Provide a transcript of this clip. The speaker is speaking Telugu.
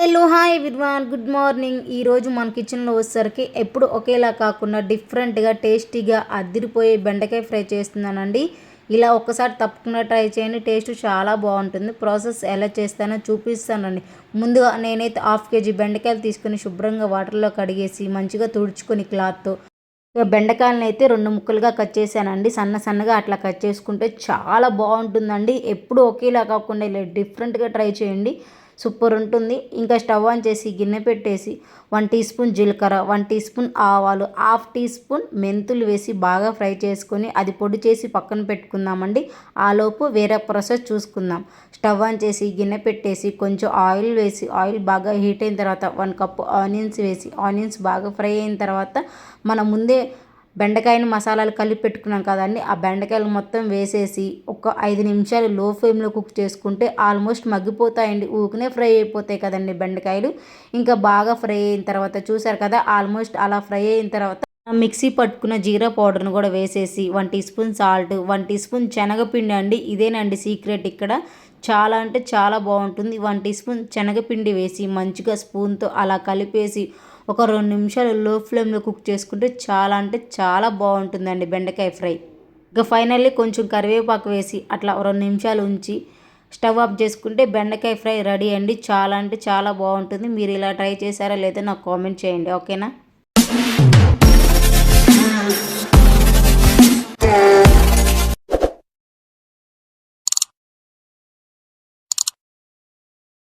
Hello hi everyone, good morning. ఈరోజు మన కిచెన్లో వచ్చేసరికి ఎప్పుడు ఒకేలా కాకుండా డిఫరెంట్గా టేస్టీగా అదిరిపోయే బెండకాయ ఫ్రై చేస్తున్నానండి. ఇలా ఒక్కసారి తప్పకుండా ట్రై చేయండి, టేస్ట్ చాలా బాగుంటుంది. ప్రాసెస్ ఎలా చేస్తానో చూపిస్తానండి. ముందుగా నేనైతే 1/2 kg బెండకాయలు తీసుకొని శుభ్రంగా వాటర్లో కడిగేసి మంచిగా తుడుచుకొని క్లాత్తో బెండకాయలను అయితే 2 ముక్కలుగా కట్ చేశానండి. సన్నగా అట్లా కట్ చేసుకుంటే చాలా బాగుంటుందండి. ఎప్పుడు ఒకేలా కాకుండా ఇలా డిఫరెంట్గా ట్రై చేయండి, సూపర్ ఉంటుంది. ఇంకా స్టవ్ ఆన్ చేసి గిన్నె పెట్టేసి 1 టీ స్పూన్ జీలకర్ర, 1 టీ స్పూన్ ఆవాలు, 1/2 టీ స్పూన్ మెంతులు వేసి బాగా ఫ్రై చేసుకొని అది పొడి చేసి పక్కన పెట్టుకుందామండి. ఆలోపు వేరే ప్రాసెస్ చూసుకుందాం. స్టవ్ ఆన్ చేసి గిన్నె పెట్టేసి కొంచెం ఆయిల్ వేసి ఆయిల్ బాగా హీట్ అయిన తర్వాత 1 కప్పు ఆనియన్స్ వేసి ఆనియన్స్ బాగా ఫ్రై అయిన తర్వాత మనం ముందే బెండకాయని మసాలాలు కలిపి పెట్టుకున్నాం కదండి, ఆ బెండకాయలు మొత్తం వేసేసి ఒక 5 నిమిషాలు లో ఫ్లేమ్లో కుక్ చేసుకుంటే ఆల్మోస్ట్ మగ్గిపోతాయండి. ఊకనే ఫ్రై అయిపోతాయి కదండి బెండకాయలు. ఇంకా బాగా ఫ్రై అయిన తర్వాత చూసారు కదా, ఆల్మోస్ట్ అలా ఫ్రై అయిన తర్వాత మిక్సీ పట్టుకున్న జీరా పౌడర్ను కూడా వేసేసి 1 teaspoon salt, 1 teaspoon శనగపిండి అండి, ఇదేనండి సీక్రెట్ ఇక్కడ. చాలా అంటే చాలా బాగుంటుంది. 1 టీ స్పూన్ శనగపిండి వేసి మంచిగా స్పూన్తో అలా కలిపేసి ఒక 2 నిమిషాలు లో ఫ్లేమ్లో కుక్ చేసుకుంటే చాలా అంటే చాలా బాగుంటుందండి బెండకాయ ఫ్రై. ఇక ఫైనల్లీ కొంచెం కరివేపాకు వేసి అట్లా 2 నిమిషాలు ఉంచి స్టవ్ ఆఫ్ చేసుకుంటే బెండకాయ ఫ్రై రెడీ అండి. చాలా అంటే చాలా బాగుంటుంది. మీరు ఇలా ట్రై చేశారా లేదా నాకు కామెంట్ చేయండి, ఓకేనా.